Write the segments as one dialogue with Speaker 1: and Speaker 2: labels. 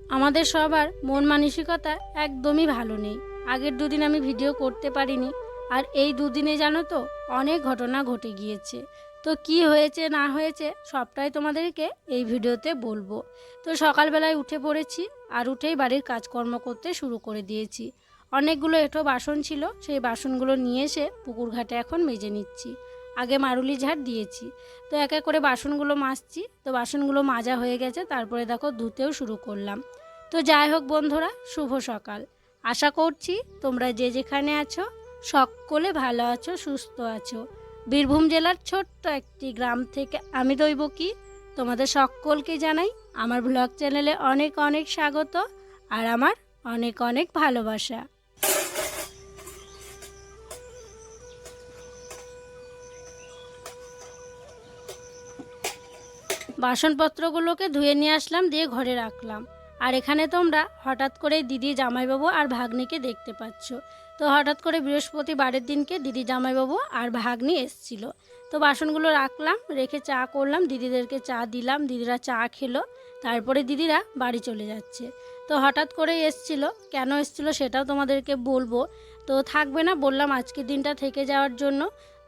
Speaker 1: আমাদের সবার মন মানসিকতা একদমই ভালো নেই। আগের দুদিন আমি ভিডিও করতে পারিনি, আর এই দুদিনে জানো তো অনেক ঘটনা ঘটে গিয়েছে। তো কি হয়েছে না হয়েছে সবটাই তোমাদেরকে এই ভিডিওতে বলবো। তো সকালবেলায় উঠে পড়েছি, আর উঠেই বাড়ির কাজকর্ম করতে শুরু করে দিয়েছি। অনেকগুলো এঁঠো বাসন ছিল, সেই বাসনগুলো নিয়ে এসে পুকুর ঘাটে এখন মেজে নিচ্ছি। আগে মারুলি ঝাড় দিয়েছি, তো এক এক করে বাসনগুলো মাজছি। তো বাসনগুলো মাজা হয়ে গেছে, তারপরে দেখো ধুতেও শুরু করলাম। তো যাই হোক বন্ধুরা, শুভ সকাল। আশা করছি তোমরা যে যেখানে আছো সকলে ভালো আছো, সুস্থ আছো। বীরভূম জেলার ছোট্ট একটি গ্রাম থেকে আমি দৈবকী তোমাদের সকলকে জানাই আমার ব্লগ চ্যানেলে অনেক অনেক স্বাগত, আর আমার অনেক অনেক ভালোবাসা। বাসনপত্রগুলোকে ধুয়ে নিয়ে আসলাম, দিয়ে ঘরে রাখলাম। আর এখানে তোমরা হঠাৎ করে দিদি জামাইবাবু আর ভাগ্নিকে দেখতে পাচ্ছ। তো হঠাৎ করে বৃহস্পতিবারের দিনকে দিদি জামাইবাবু আর ভাগ্নি এসছিল। তো বাসনগুলো রাখলাম, রেখে চা করলাম, দিদিদেরকে চা দিলাম, দিদিরা চা খেলো। তারপরে দিদিরা বাড়ি চলে যাচ্ছে। তো হঠাৎ করে এসছিল, কেন এসছিল সেটাও তোমাদেরকে বলবো। তো থাকবে না বললাম আজকের দিনটা থেকে যাওয়ার জন্য।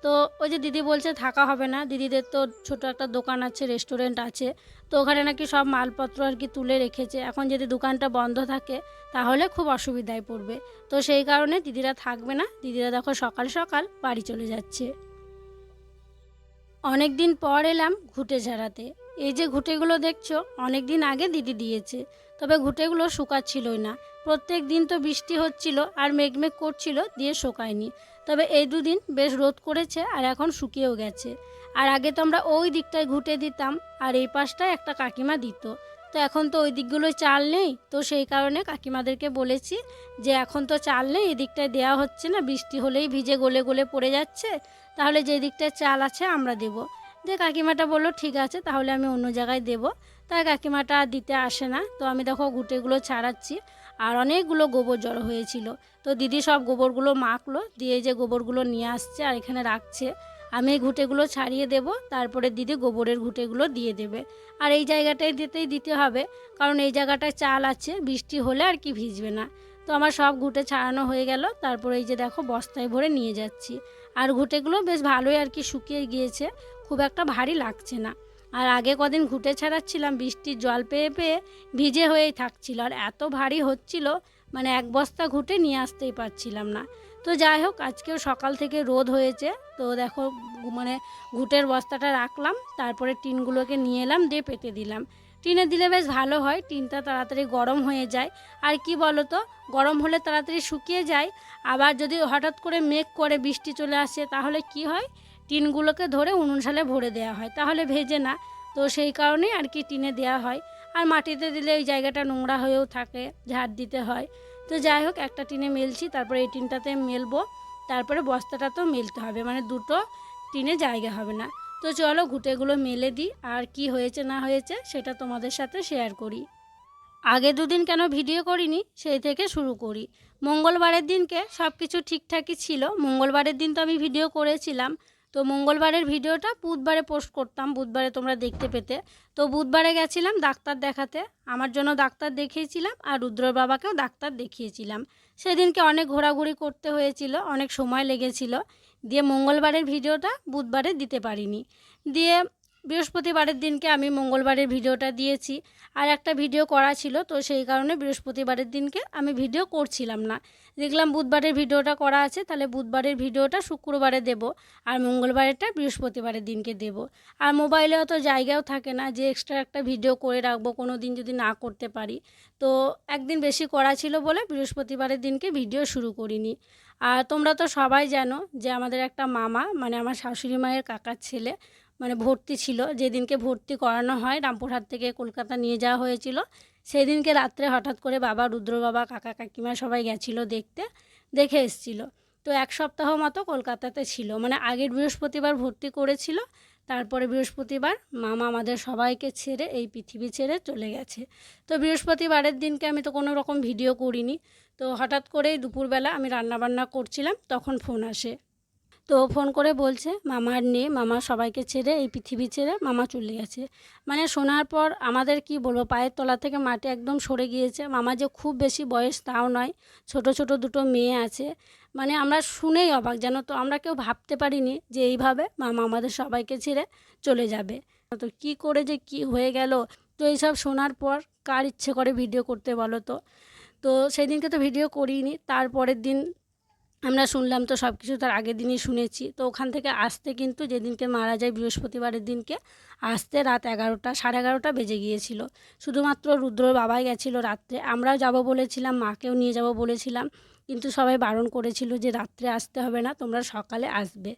Speaker 1: তো ওই যে দিদি বলছে থাকা হবে না, দিদিদের তো ছোট একটা দোকান আছে, রেস্টুরেন্ট আছে। তো ওখানে নাকি সব মালপত্র আর কি তুলে রেখেছে। এখন যদি দোকানটা বন্ধ থাকে তাহলে খুব অসুবিধায় পড়বে। তো সেই কারণে দিদিরা থাকবে না, দিদিরা দেখো সকাল সকাল বাড়ি চলে যাচ্ছে। অনেক দিন পর এলাম ঘুঁটে ঝাড়াতে। এই যে ঘুঁটেগুলো দেখছো অনেক দিন আগে দিদি দিয়েছে, তবে ঘুঁটেগুলো শুকাচ্ছিলই না। প্রত্যেক দিন তো বৃষ্টি হচ্ছিল আর মেঘমেঘ করছিল, দিয়ে শোকায়নি। তবে এই দুদিন বেশ রোদ করেছে আর এখন শুকিয়েও গেছে। আর আগে তো আমরা ওই দিকটায় ঘুঁটে দিতাম, আর এই পাশটায় একটা কাকিমা দিত। তো এখন তো ওই দিকগুলোয় চাল নেই, তো সেই কারণে কাকিমাদেরকে বলেছি যে এখন তো চাল নেই, এই দিকটায় দেওয়া হচ্ছে না, বৃষ্টি হলেই ভিজে গলে গলে পড়ে যাচ্ছে, তাহলে যে দিকটায় চাল আছে আমরা দেব। যে কাকিমাটা বললো ঠিক আছে, তাহলে আমি অন্য জায়গায় দেব। তাই কাকিমাটা আর দিতে আসে না। তো আমি দেখো ঘুঁটেগুলো ছাড়াচ্ছি, আর অনেকগুলো গোবর জড়ো হয়েছিল। তো দিদি সব গোবরগুলো মাখলো, দিয়ে যে গোবরগুলো নিয়ে আসছে আর এখানে রাখছে। আমি এই ঘুঁটেগুলো ছাড়িয়ে দেব, তারপরে দিদি গোবরের ঘুঁটেগুলো দিয়ে দেবে। আর এই জায়গাটায় দিতে হবে, কারণ এই জায়গাটায় চাল আছে, বৃষ্টি হলে আর কি ভিজবে না। তো আমার সব ঘুঁটে ছাড়ানো হয়ে গেল, তারপরে এই যে দেখো বস্তায় ভরে নিয়ে যাচ্ছি। আর ঘুঁটেগুলো বেশ ভালোই আর কি শুকিয়ে গিয়েছে, খুব একটা ভারী লাগছে না। আর আগে কদিন ঘুঁটে ছাড়াচ্ছিলাম, বৃষ্টির জল পেয়ে পেয়ে ভিজে হয়েই থাকছিল, আর এত ভারী হচ্ছিল মানে এক বস্তা ঘুঁটে নিয়ে আসতেই পারছিলাম না। তো যাই হোক, আজকেও সকাল থেকে রোদ হয়েছে। তো দেখো মানে ঘুঁটের বস্তাটা রাখলাম, তারপরে টিনগুলোকে নিয়ে এলাম, দিয়ে পেতে দিলাম। টিনে দিলে বেশ ভালো হয়, টিনটা তাড়াতাড়ি গরম হয়ে যায়। আর কি বলো তো, গরম হলে তাড়াতাড়ি শুকিয়ে যায়। আবার যদি হঠাৎ করে মেঘ করে বৃষ্টি চলে আসে তাহলে কি হয়, টিনগুলোকে ধরে উনুন শালে ভরে দেওয়া হয়, তাহলে ভেজে না। তো সেই কারণেই আর কি টিনে দেওয়া হয়। আর মাটিতে দিলে ওই জায়গাটা নোংরা হয়েও থাকে, ঝাড় দিতে হয়। তো যাই হোক, একটা টিনে মেলছি, তারপরে এই টিনটাতে মেলবো, তারপরে বস্তাটাতেও মেলতে হবে, মানে দুটো টিনে জায়গা হবে না। তো চলো ঘুঁটেগুলো মেলে দিই, আর কি হয়েছে না হয়েছে সেটা তোমাদের সাথে শেয়ার করি। আগে দুদিন কেন ভিডিও করিনি সেই থেকে শুরু করি। মঙ্গলবারের দিনকে সব কিছু ঠিকঠাকই ছিল, মঙ্গলবারের দিন তো আমি ভিডিও করেছিলাম। তো মঙ্গলবারের ভিডিওটা বুধবারে পোস্ট করতাম, বুধবারে তোমরা দেখতে পেতে। তো বুধবারে গেছিলাম ডাক্তার দেখাতে, আমার জন্য ডাক্তার দেখিয়েছিলাম, আর রুদ্রর বাবাকেও ডাক্তার দেখিয়েছিলাম। সেদিনকে অনেক ঘোরাঘুরি করতে হয়েছিল, অনেক সময় লেগেছিল, দিয়ে মঙ্গলবারের ভিডিওটা বুধবারে দিতে পারিনি। দিয়ে বৃহস্পতিবারের দিনকে আমি মঙ্গলবারের ভিডিওটা দিয়েছি। আর একটা ভিডিও করা ছিল, তো সেই কারণে বৃহস্পতিবারের দিনকে আমি ভিডিও করছিলাম না। দেখলাম বুধবারের ভিডিওটা করা আছে, তাহলে বুধবারের ভিডিওটা শুক্রবারে দেব, আর মঙ্গলবারেরটা বৃহস্পতিবারের দিনকে দেব। আর মোবাইলে অত জায়গাও থাকে না যে এক্সট্রা একটা ভিডিও করে রাখবো কোনো দিন যদি না করতে পারি। তো একদিন বেশি করা ছিল বলে বৃহস্পতিবারের দিনকে ভিডিও শুরু করিনি। আর তোমরা তো সবাই জানো যে আমাদের একটা মামা, মানে আমার শাশুড়ি মায়ের কাকার ছেলে, মানে ভর্তি ছিল। যেদিনকে ভর্তি করানো হয়, রামপুরহাট থেকে কলকাতা নিয়ে যাওয়া হয়েছিল, সেই দিনকে রাত্রে হঠাৎ করে বাবা, রুদ্র বাবা, কাকা কাকিমা সবাই গেছিলো দেখতে, দেখে এসেছিল। তো এক সপ্তাহ মতো কলকাতাতে ছিল, মানে আগের বৃহস্পতিবার ভর্তি করেছিল, তারপরে বৃহস্পতিবার মামা আমাদের সবাইকে ছেড়ে এই পৃথিবী ছেড়ে চলে গেছে। তো বৃহস্পতিবারের দিনকে আমি তো কোনো রকম ভিডিও করিনি। তো হঠাৎ করেই দুপুরবেলা আমি রান্নাবান্না করছিলাম, তখন ফোন আসে। তো ফোন করে বলছে মামা আর নেই, মামা সবাইকে ছেড়ে এই পৃথিবী ছেড়ে মামা চলে গেছে। মানে শোনার পর আমাদের কি বলবো, পায়ের তলা থেকে মাটি একদম সরে গিয়েছে। মামা যে খুব বেশি বয়স তাও নয়, ছোট ছোট দুটো মেয়ে আছে। মানে আমরা শুনেই অবাক, জানো তো, আমরা কেউ ভাবতে পারিনি যে এইভাবে মামা আমাদের সবাইকে ছেড়ে চলে যাবে। তো কি করে যে কি হয়ে গেল। তো এইসব শোনার পর কার ইচ্ছে করে ভিডিও করতে বলো তো। তো সেই দিনকে তো ভিডিও করিনি, তারপরের দিন আমরা শুনলাম, তো সব কিছু তার আগের দিনই শুনেছি। তো ওখান থেকে আসতে কিন্তু যেদিনকে মারা যায় বৃহস্পতিবারের দিনকে আসতে রাত 11টা 11:30 বেজে গিয়েছিল। শুধুমাত্র রুদ্রর বাবাই গেছিলো রাত্রে। আমরাও যাব বলেছিলাম, মাকেও নিয়ে যাব বলেছিলাম, কিন্তু সবাই বারণ করেছিল যে রাত্রে আসতে হবে না, তোমরা সকালে আসবে।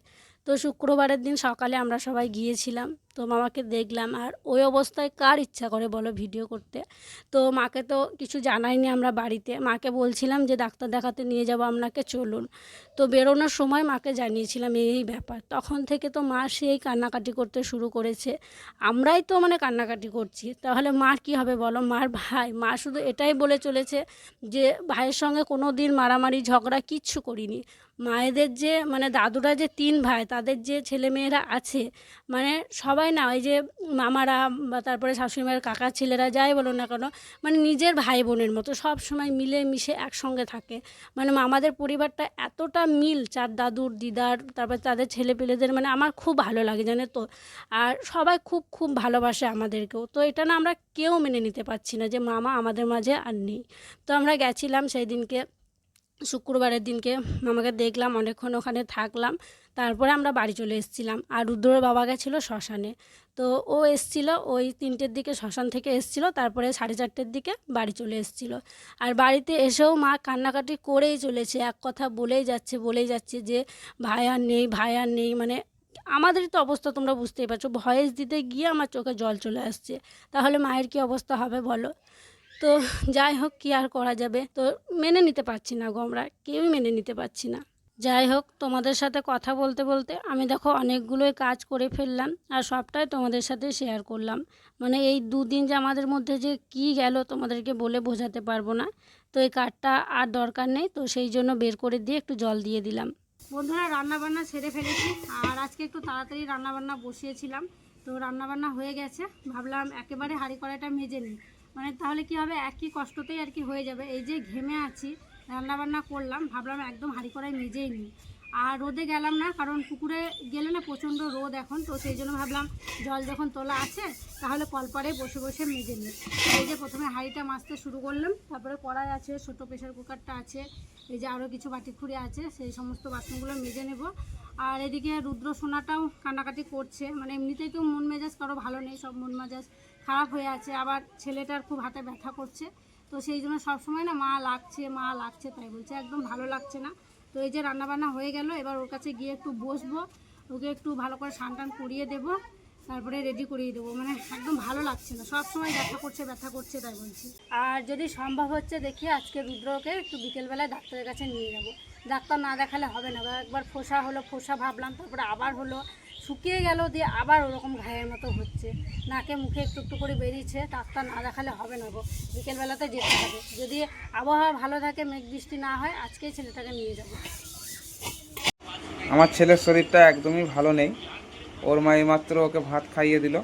Speaker 1: তো শুক্রবারের দিন সকালে আমরা সবাই গিয়েছিলাম। তো মামাকে দেখলাম, আর ওই অবস্থায় কার ইচ্ছা করে বলো ভিডিও করতে। তো মাকে তো কিছু জানাইনি আমরা বাড়িতে, মাকে বলছিলাম যে ডাক্তার দেখাতে নিয়ে যাব আপনাকে, চলুন। তো বেরোনোর সময় মাকে জানিয়েছিলাম এই ব্যাপার। তখন থেকে তো মা সেই কান্নাকাটি করতে শুরু করেছে। আমরাই তো মানে কান্নাকাটি করছি, তাহলে মার কী হবে বলো। মার ভাই, মা শুধু এটাই বলে চলেছে যে ভাইয়ের সঙ্গে কোনো দিন মারামারি ঝগড়া কিচ্ছু করিনি। মায়েদের যে মানে দাদুরা যে 3 ভাই, তাদের যে ছেলেমেয়েরা আছে, মানে সবাই না, ওই যে মামারা বা তারপরে শাশুড়ি মায়ের কাকার ছেলেরা যাই বলো না কেন, মানে নিজের ভাই বোনের মতো সব সময় মিলে মিশে একসঙ্গে থাকে। মানে আমাদের পরিবারটা এতটা মিল, 4 দাদুর দিদার, তারপর তাদের ছেলেপেলেদের, মানে আমার খুব ভালো লাগে জানে তো। আর সবাই খুব খুব ভালোবাসে আমাদেরকেও। তো এটা না আমরা কেউ মেনে নিতে পারছি না যে মামা আমাদের মাঝে আর নেই। তো আমরা গেছিলাম সেই দিনকে, শুক্রবারের দিনকে মামাকে দেখলাম, অনেকক্ষণ ওখানে থাকলাম। তারপরে আমরা বাড়ি চলে এসেছিলাম। আর রুদ্রর বাবা গেছিলো শ্মশানে। তো ও এসেছিলো ওই 3টের দিকে, শ্মশান থেকে এসেছিলো, তারপরে 4:30-র দিকে বাড়ি চলে এসেছিলো। আর বাড়িতে এসেও মা কান্নাকাটি করেই চলেছে, এক কথা বলেই যাচ্ছে যে ভাই আর নেই, ভাই আর নেই। মানে আমাদেরই তো অবস্থা তোমরা বুঝতেই পারছো, ভয়েস দিতে গিয়ে আমার চোখে জল চলে আসছে। তাহলে মায়ের কী অবস্থা হবে বলো। তো যাই হোক, কী আর করা যাবে। তো মেনে নিতে পারছি না গো, আমরা কেউই মেনে নিতে পারছি না। যাই হোক, তোমাদের সাথে কথা বলতে বলতে আমি দেখো অনেকগুলোই কাজ করে ফেললাম, আর সবটাই তোমাদের সাথে শেয়ার করলাম। মানে এই 2 দিন যে আমাদের মধ্যে যে কী গেল তোমাদেরকে বলে বোঝাতে পারবো না। তো এই কাঠটা আর দরকার নেই, তো সেই জন্য বের করে দিয়ে একটু জল দিয়ে দিলাম। বন্ধুরা, রান্নাবান্না সেরে ফেলেছি, আর আজকে একটু তাড়াতাড়ি রান্নাবান্না বসিয়েছিলাম। তো রান্নাবান্না হয়ে গেছে, ভাবলাম একেবারে হাঁড়ি কড়াইটা মেজে নিই, মানে তাহলে কি হবে, একই কষ্টতেই আর কি হয়ে যাবে। এই যে ঘেমে আছি, রান্নাবান্না করলাম, ভাবলাম একদম হাঁড়ি কড়াই মেজেই নিই। আর রোদে গেলাম না, কারণ পুকুরে গেলে না প্রচণ্ড রোদ এখন, তো সেই জন্য ভাবলাম জল যখন তোলা আছে তাহলে কলপাড়ে বসে বসে মেজে নিই। এই যে প্রথমে হাঁড়িটা মাজতে শুরু করলাম, তারপরে কড়াই আছে, ছোটো প্রেশার কুকারটা আছে, এই যে আরও কিছু বাটি খুঁড়ি আছে, সেই সমস্ত বাসনগুলো মেজে নেব। আর এদিকে রুদ্র সোনাটাও কান্নাকাটি করছে, মানে এমনিতেই তো মন মেজাজ কারো ভালো নেই, সব মন মেজাজ খারাপ হয়ে আছে। আবার ছেলেটার খুব হাতে ব্যথা করছে, তো সেই জন্য সবসময় না মা লাগছে তাই বলছে, একদম ভালো লাগছে না। তো এই যে রান্নাবান্না হয়ে গেল, এবার ওর কাছে গিয়ে একটু বসবো, ওকে একটু ভালো করে স্নান টান করিয়ে দেবো, তারপরে রেডি করিয়ে দেবো। মানে একদম ভালো লাগছে না, সব সময় ব্যথা করছে তাই বলছি। আর যদি সম্ভব হচ্ছে দেখি আজকে রুদ্রকে একটু বিকেলবেলায় ডাক্তারের কাছে নিয়ে যাব। ডাক্তার না দেখালে হবে না, একবার ফোসা ভাবলাম, তারপরে আবার হলো, শুকিয়ে গেল, দিয়ে আবার ওরকম ঘায়ের মতো হচ্ছে, নাকে মুখে একটু একটু করে বেরিয়েছে। ডাক্তার না দেখালে হবে না গো, বিকেলবেলাতে যেতে হবে। যদি আবহাওয়া ভালো থাকে, মেঘ বৃষ্টি না হয়, আজকেই ছেলেটাকে নিয়ে যাব।
Speaker 2: আমার ছেলের শরীরটা একদমই ভালো নেই। ওর মা এইমাত্র ওকে ভাত খাইয়ে দিল,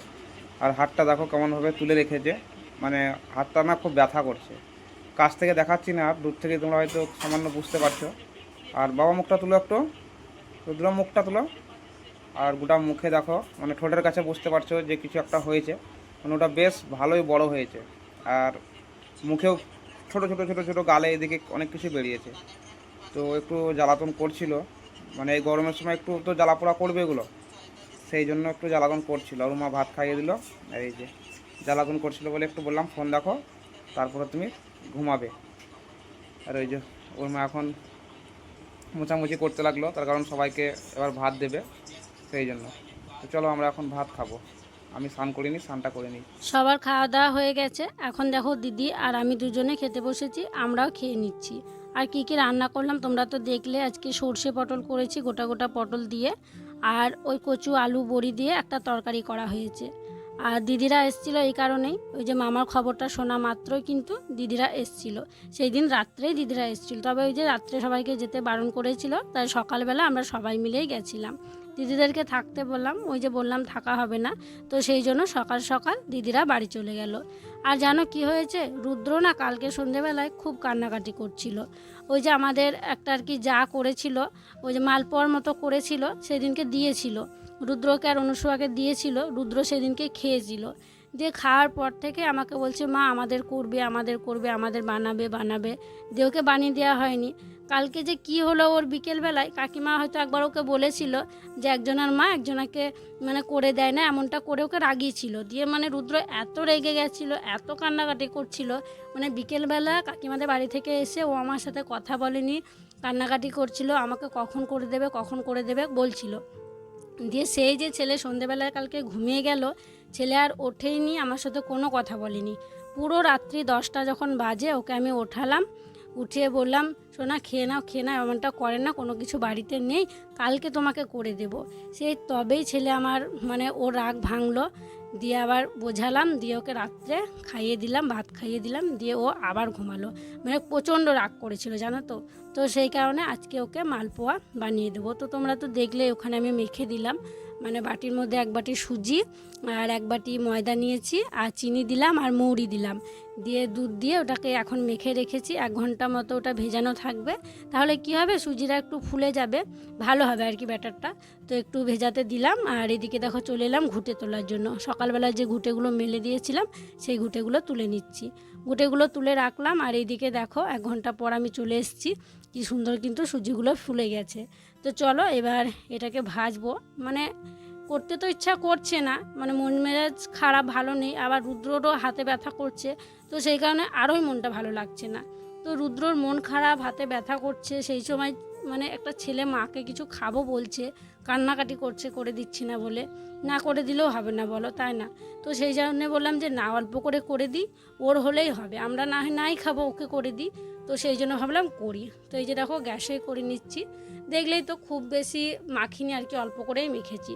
Speaker 2: আর হাতটা দেখো কেমনভাবে তুলে রেখেছে। মানে হাতটা না খুব ব্যথা করছে। কাছ থেকে দেখাচ্ছি না, দূর থেকে তোমরা হয়তো সামান্য বুঝতে পারছো। আর বাবা মুখটা তুলো একটু, রুদ্র মুখটা তুলো। আর গোটা মুখে দেখো, মানে ঠোঁটের কাছে বুঝতে পারছো যে কিছু একটা হয়েছে, মানে ওটা বেশ ভালোই বড় হয়েছে। আর মুখেও ছোটো ছোটো ছোটো ছোটো গালে এদিকে অনেক কিছু বেরিয়েছে। তো একটু জ্বালাতন করছিল, মানে এই গরমের সময় একটু তো জ্বালাপোড়া করবে এগুলো, সেই জন্য একটু জ্বালাতন করছিল। ওর মা ভাত খাইয়ে দিল, আর এই যে জ্বালাতন করছিল বলে একটু বললাম ফোন দেখো, তারপরে তুমি ঘুমাবে। আর ওই যে ওর মা এখন মোছামুছি করতে লাগলো, তার কারণ সবাইকে এবার ভাত দেবে, সেই জন্য। তো চলো আমরা এখন ভাত খাবো। আমি স্নান করিনি, স্নানটা করে নিই।
Speaker 1: সবার খাওয়া দাওয়া হয়ে গেছে, এখন দেখো দিদি আর আমি দুজনে খেতে বসেছি, আমরাও খেয়ে নিচ্ছি। আর কি কি রান্না করলাম তোমরা তো দেখলে, আজকে সর্ষে পটল করেছি, গোটা গোটা পটল দিয়ে, আর ওই কচু আলু বড়ি দিয়ে একটা তরকারি করা হয়েছে। আর দিদিরা এসেছিলো এই কারণেই, ওই যে মামার খবরটা শোনা মাত্রই কিন্তু দিদিরা এসেছিলো। সেই দিন রাত্রেই দিদিরা এসেছিলো, তবে ওই যে রাত্রে সবাইকে যেতে বারণ করেছিল, তাই সকালবেলা আমরা সবাই মিলেই গেছিলাম। দিদিদেরকে থাকতে বললাম, ওই যে বললাম থাকা হবে না, তো সেই জন্য সকাল সকাল দিদিরা বাড়ি চলে গেল। আর জানো কি হয়েছে, রুদ্র না কালকে সন্ধেবেলায় খুব কান্নাকাটি করছিল। ওই যে আমাদের একটা আর কি যা করেছিল, ওই যে মালপোয়ার মতো করেছিল, সেদিনকে দিয়েছিল রুদ্রকে আর অনুসুয়াকে দিয়েছিল, রুদ্র সেদিনকে খেয়েছিল। দিয়ে খাওয়ার পর থেকে আমাকে বলছে, মা আমাদের করবে, আমাদের করবে, আমাদের বানাবে বানাবে। দিয়ে ওকে বানিয়ে দেওয়া হয়নি। কালকে যে কি হলো ওর বিকেলবেলায়, কাকিমা হয়তো একবার ওকে বলেছিল যে একজনের মা একজনাকে মানে করে দেয় না, এমনটা করে ওকে রাগিয়েছিল। দিয়ে মানে রুদ্র এত রেগে গেছিল, এত কান্নাকাটি করছিল, মানে বিকেলবেলা কাকিমাদের বাড়ি থেকে এসে ও আমার সাথে কথা বলেনি, কান্নাকাটি করছিল, আমাকে কখন করে দেবে কখন করে দেবে বলছিল। দিয়ে সেই যে ছেলে সন্ধেবেলায় কালকে ঘুমিয়ে গেল, ছেলে আর ওঠেইনি, আমার সাথে কোনো কথা বলেনি। পুরো রাত্রি 10টা যখন বাজে ওকে আমি ওঠালাম, উঠিয়ে বললাম, সোনা খেয়ে নাও খেয়ে নাও, এমনটা করে না, কোনো কিছু বাড়িতে নেই, কালকে তোমাকে করে দেব। সেই তবেই ছেলে আমার মানে ওর রাগ ভাঙলো। দিয়ে আবার বোঝালাম, দিয়ে ওকে রাত্রে খাইয়ে দিলাম, ভাত খাইয়ে দিলাম, দিয়ে ও আবার ঘুমালো। মানে প্রচণ্ড রাগ করেছিল জানো তো। তো সেই কারণে আজকে ওকে মালপোয়া বানিয়ে দেবো। তো তোমরা তো দেখলে ওখানে আমি মেখে দিলাম, মানে বাটির মধ্যে 1 বাটি সুজি আর 1 বাটি ময়দা নিয়েছি, আর চিনি দিলাম আর মৌরি দিলাম, দিয়ে দুধ দিয়ে ওটাকে এখন মেখে রেখেছি। 1 ঘন্টা মতো ওটা ভেজানো থাকবে, তাহলে কি হবে সুজিটা একটু ফুলে যাবে, ভালো হবে আর কি ব্যাটারটা। তো একটু ভেজাতে দিলাম। আর এদিকে দেখো চলে এলাম ঘুঁটে তোলার জন্য। সকালবেলা যে ঘুঁটেগুলো মেলে দিয়েছিলাম সেই ঘুঁটেগুলো তুলে নিচ্ছি। ঘুঁটেগুলো তুলে রাখলাম। আর এইদিকে দেখো 1 ঘন্টা পর আমি চলে এসেছি, কি সুন্দর কিন্তু সুজিগুলো ফুলে গেছে। তো চলো এবার এটাকে ভাজবো। মানে করতে তো ইচ্ছা করছে না, মানে মন মেজাজ খারাপ, ভালো নেই, আবার রুদ্ররও হাতে ব্যথা করছে, তো সেই কারণে আরোই মনটা ভালো লাগছে না। তো রুদ্রর মন খারাপ, হাতে ব্যথা করছে, সেই সময় মানে একটা ছেলে মাকে কিছু খাবো বলছে, কান্নাকাটি করছে করে দিচ্ছি না বলে। না করে দিলেও হবে না বলো, তাই না? তো সেই জন্য বললাম যে না, অল্প করে করে দিই, ওর হলেই হবে, আমরা না হয় নাই খাবো, ওকে করে দিই। তো সেই জন্য ভাবলাম করি। তো এই যে দেখো গ্যাসে করে নিচ্ছি, দেখলেই তো খুব বেশি মাখিনি আর কি, অল্প করেই মেখেছি।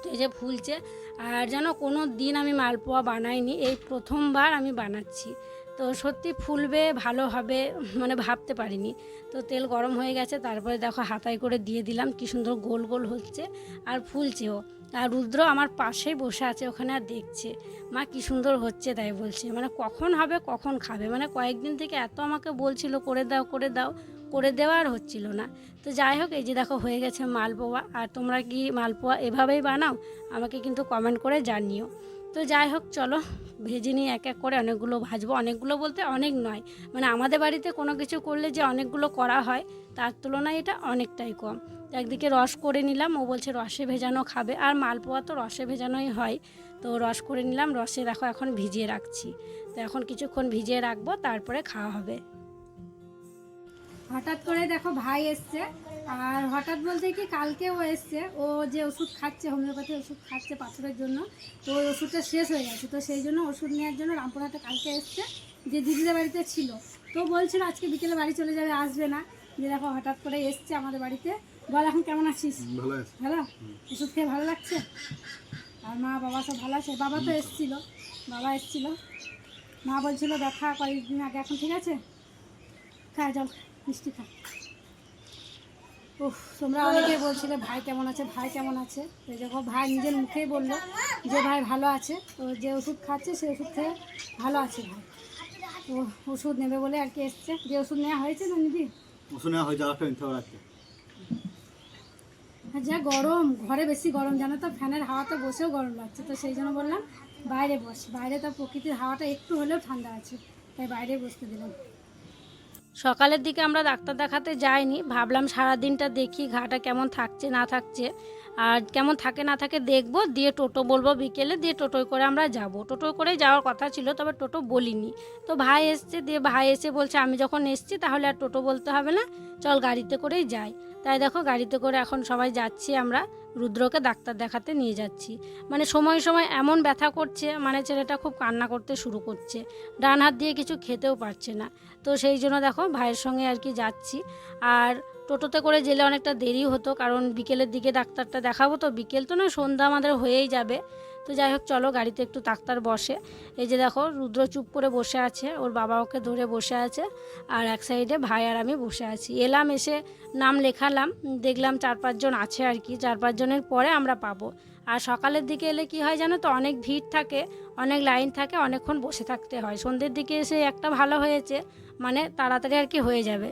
Speaker 1: তো এই যে ফুলছে। আর যেন কোনো দিন আমি মালপোয়া বানাইনি, এই প্রথমবার আমি বানাচ্ছি। তো সত্যি ফুলবে, ভালো হবে মানে ভাবতে পারিনি। তো তেল গরম হয়ে গেছে, তারপরে দেখো হাতায় করে দিয়ে দিলাম, কি সুন্দর গোল গোল হচ্ছে আর ফুলছেও। আর রুদ্র আমার পাশেই বসে আছে ওখানে আর দেখছে, মা কি সুন্দর হচ্ছে তাই বলছে, মানে কখন হবে কখন খাবে। মানে কয়েকদিন থেকে এত আমাকে বলছিল করে দাও করে দাও, করে দেওয়া আর হচ্ছিল না। তো যাই হোক, এই যে দেখো হয়ে গেছে মালপোয়া। আর তোমরা কি মালপোয়া এভাবেই বানাও? আমাকে কিন্তু কমেন্ট করে জানিও। তো যাই হোক চলো ভেজে নিই এক এক করে, অনেকগুলো ভাজবো, অনেকগুলো বলতে অনেক নয়, মানে আমাদের বাড়িতে কোনো কিছু করলে যে অনেকগুলো করা হয় তার তুলনায় এটা অনেকটাই কম। তো একদিকে রস করে নিলাম, ও বলছে রসে ভেজানো খাবে, আর মালপোয়া তো রসে ভেজানোই হয়। তো রস করে নিলাম, রসে দেখো এখন ভিজিয়ে রাখছি। তো এখন কিছুক্ষণ ভিজিয়ে রাখবো, তারপরে খাওয়া হবে। হঠাৎ করে দেখো ভাই এসছে। আর হঠাৎ বলতে কি কালকেও এসছে, ও যে ওষুধ খাচ্ছে, হোমিওপ্যাথি ওষুধ খাচ্ছে পাথরের জন্য, তো ওই ওষুধটা শেষ হয়ে গেছে, তো সেই জন্য ওষুধ নেওয়ার জন্য রামপুরহাটে কালকে এসছে, যে দিদিদের বাড়িতে ছিল। তো বলছিল আজকে বিকেলে বাড়ি চলে যাবে, আসবে না। যে দেখো হঠাৎ করে এসছে আমাদের বাড়িতে। বল এখন কেমন আছিস? ভালো? ওষুধ খেয়ে ভালো লাগছে? আর মা বাবা সব ভালো আছে? বাবা তো এসছিল, বাবা এসছিল, মা বলছিল দেখা কয়েকদিন আগে, এখন ঠিক আছে? খা জল, মিষ্টি খা। উফ, তোমরা অনেকেই বলছিলে ভাই কেমন আছে, ভাই কেমন আছে। তো দেখো ভাই নিজের মুখেই বললো যে ভাই ভালো আছে। তো যে ওষুধ খাচ্ছে সেই ওষুধ খেয়ে ভালো আছে ভাই। তো ওষুধ নেবে বলে আর কি এসছে। যে ওষুধ নেওয়া হয়েছে না নিবি?
Speaker 3: ওষুধ নেওয়া হয়ে যাওয়াটা নিতে হবে আজকে।
Speaker 1: আর যা গরম, ঘরে বেশি গরম জানো তো, ফ্যানের হাওয়াতে বসেও গরম লাগছে। তো সেই জন্য বললাম বাইরে বস, বাইরে তো প্রকৃতির হাওয়াটা একটু হলেও ঠান্ডা আছে, তাই বাইরে বসতে দিলাম। সকালের দিকে আমরা ডাক্তার দেখাতে যাইনি, ভাবলাম সারাদিনটা দেখি ঘাটা কেমন থাকছে না থাকছে, আর কেমন থাকে না থাকে দেখবো, দিয়ে টোটো বলবো বিকেলে, দিয়ে টোটোয় করে আমরা যাব। টোটোয় করে যাওয়ার কথা ছিল, তবে টোটো বলিনি। তো ভাই এসছে, দিয়ে ভাই এসে বলছে আমি যখন এসছি তাহলে আর টোটো বলতে হবে না, চল গাড়িতে করেই যাই। তাই দেখো গাড়িতে করে এখন সবাই যাচ্ছি আমরা, রুদ্রকে ডাক্তার দেখাতে নিয়ে যাচ্ছি। মানে সময় সময় এমন ব্যথা করছে, মানে ছেলেটা খুব কান্না করতে শুরু করছে, ডান হাত দিয়ে কিছু খেতেও পারছে না। তো সেই জন্য দেখো ভাইয়ের সঙ্গে আর কি যাচ্ছি। আর টোটোতে করে গেলে অনেকটা দেরি হতো, কারণ বিকেলের দিকে ডাক্তারটা দেখাবো, তো বিকেল তো না সন্ধ্যা আমাদের হয়েই যাবে। তো যাই হোক চলো গাড়িতে একটু ডাক্তার বসে। এই যে দেখো রুদ্র চুপ করে বসে আছে, ওর বাবা ওকে ধরে বসে আছে, আর এক সাইডে ভাই আর আমি বসে আছি। এলাম, এসে নাম লেখালাম, দেখলাম 4-5 জন আছে আর কি, 4-5 জনের পরে আমরা পাবো। আর সকালের দিকে এলে কি হয় জানো তো, অনেক ভিড় থাকে, অনেক লাইন থাকে, অনেকক্ষণ বসে থাকতে হয়। সন্ধ্যের দিকে এসে একটা ভালো হয়েছে, মানে তাড়াতাড়ি আর কি হয়ে যাবে।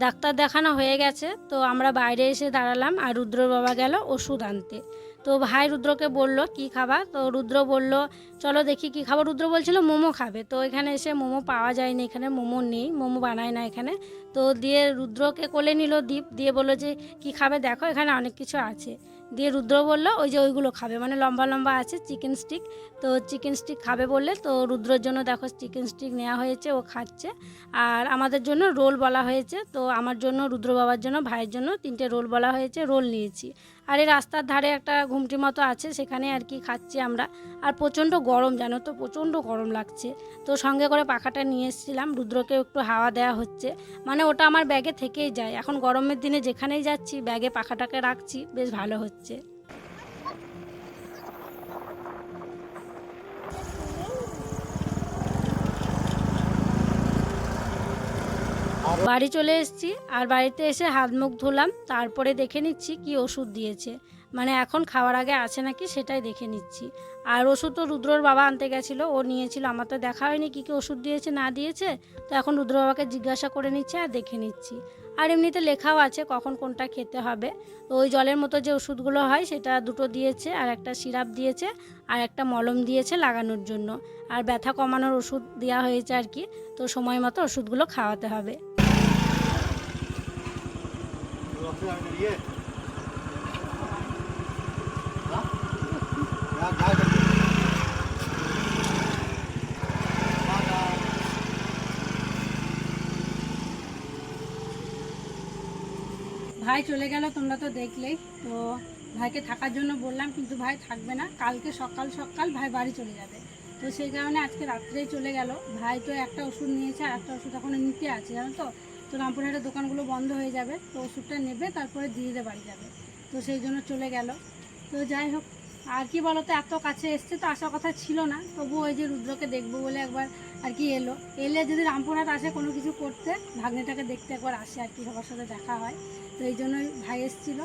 Speaker 1: ডাক্তার দেখানো হয়ে গেছে, তো আমরা বাইরে এসে দাঁড়ালাম, আর রুদ্রর বাবা গেল ওষুধ আনতে। তো ভাই রুদ্রকে বলল কি খাবা, তো রুদ্র বলল চলো দেখি কি খাবো। রুদ্র বলছিল মোমো খাবে, তো এখানে এসে মোমো পাওয়া যায়নি, এখানে মোমো নেই, মোমো বানায় না এখানে। তো দিয়ে রুদ্রকে কোলে নিল দীপ, দিয়ে বললো যে কি খাবে দেখো এখানে অনেক কিছু আছে। দিয়ে রুদ্র বলল ওই যে ওইগুলো খাবে, মানে লম্বা লম্বা আছে চিকেন স্টিক, তো চিকেন স্টিক খাবে বললে, তো রুদ্রর জন্য দেখো চিকেন স্টিক নেওয়া হয়েছে, ও খাচ্ছে। আর আমাদের জন্য রোল বলা হয়েছে, তো আমার জন্য, রুদ্র বাবার জন্য, ভাইয়ের জন্য 3টে রোল বলা হয়েছে, রোল নিয়েছি। আর এই রাস্তার ধারে একটা ঘুমটি মতো আছে, সেখানে আর কি খাচ্ছি আমরা। আর প্রচণ্ড গরম জানো তো, প্রচণ্ড গরম লাগছে, তো সঙ্গে করে পাখাটা নিয়ে এসেছিলাম, রুদ্রকে একটু হাওয়া দেওয়া হচ্ছে, মানে ওটা আমার ব্যাগে থেকেই যায়। এখন গরমের দিনে যেখানেই যাচ্ছি ব্যাগে পাখাটাকে রাখছি, বেশ ভালো হচ্ছে। বাড়ি চলে এসেছি, আর বাড়িতে এসে হাত মুখ ধুলাম, তারপরে দেখে নিচ্ছি কি ওষুধ দিয়েছে, মানে এখন খাওয়ার আগে আছে নাকি সেটাই দেখে নিচ্ছি। আর ওষুধ তো রুদ্রর বাবা আনতে গেছিলো, ও নিয়েছিল, আমার তো দেখা হয়নি কী কী ওষুধ দিয়েছে না দিয়েছে। তো এখন রুদ্র বাবাকে জিজ্ঞাসা করে নিচ্ছে আর দেখে নিচ্ছি। আর এমনিতে লেখাও আছে কখন কোনটা খেতে হবে। তো ওই জলের মতো যে ওষুধগুলো হয় সেটা 2টো দিয়েছে, আর একটা সিরাপ দিয়েছে, আর একটা মলম দিয়েছে লাগানোর জন্য। আর ব্যথা কমানোর ওষুধ দেওয়া হয়েছে আর কি, তো সময় মতো ওষুধগুলো খাওয়াতে হবে। ভাই চলে গেল, তোমরা তো দেখলেই। তো ভাইকে থাকার জন্য বললাম, কিন্তু ভাই থাকবে না, কালকে সকাল সকাল ভাই বাড়ি চলে যাবে। তো সেই কারণে আজকে রাত্রেই চলে গেল। ভাই তো একটা ওষুধ নিয়েছে, আর একটা ওষুধ এখনও নিতে আছে জানো তো। তো রামপুরহাটের দোকানগুলো বন্ধ হয়ে যাবে, তো ওষুধটা নেবে, তারপরে দিদিদের বাড়ি যাবে, তো সেই জন্য চলে গেল। তো যাই হোক, আর কি বলো তো, এত কাছে এসছে তো আসার কথা ছিল না, তবু ওই যে রুদ্রকে দেখবো বলে একবার আর কি এলো। এলে যদি রামপুরহাট আসে কোনো কিছু করতে, ভাগ্নেটাকে দেখতে একবার আসে আর কি, সবার সাথে দেখা হয়, তো এই জন্যই ভাই এসেছিল।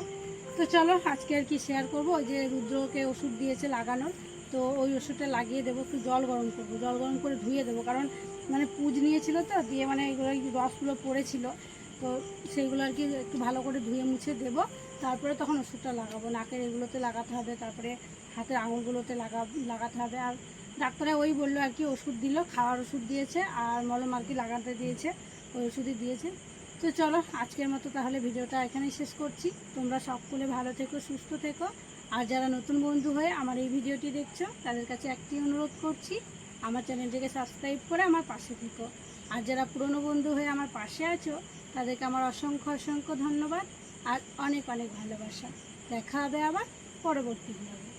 Speaker 1: তো চলো আজকে আর কি শেয়ার করবো, ওই যে রুদ্রকে ওষুধ দিয়েছে লাগানোর, তো ওই ওষুধটা লাগিয়ে দেবো, একটু জল গরম করবো, জল গরম করে ধুয়ে দেবো, কারণ মানে পুজ নিয়েছিল তো, দিয়ে মানে এগুলো রসগুলো পড়েছিল, তো সেইগুলো আর কি একটু ভালো করে ধুয়ে মুছে দেবো, তারপরে তখন ওষুধটা লাগাবো। নাকের এগুলোতে লাগাতে হবে, তারপরে হাতের আঙুলগুলোতে লাগাতে হবে। আর ডাক্তারে ওই বললো আর কি, ওষুধ দিল, খাওয়ার ওষুধ দিয়েছে, আর মলম আর কি লাগাতে দিয়েছে, ওই ওষুধই দিয়েছে। তো চলো আজকের মতো তাহলে ভিডিওটা এখানেই শেষ করছি। তোমরা সকলে ভালো থেকো, সুস্থ থেকো। আর যারা নতুন বন্ধু হয়ে আমার এই ভিডিওটি দেখছো, তাদের কাছে একটি অনুরোধ করছি, আমার চ্যানেলটিকে সাবস্ক্রাইব করে আমার পাশে থেকো। আর যারা পুরনো বন্ধু হয়ে আমার পাশে আছো, তাদেরকে আমার অসংখ্য অসংখ্য ধন্যবাদ আর অনেক অনেক ভালোবাসা। দেখা হবে আবার পরবর্তী ভিডিওতে।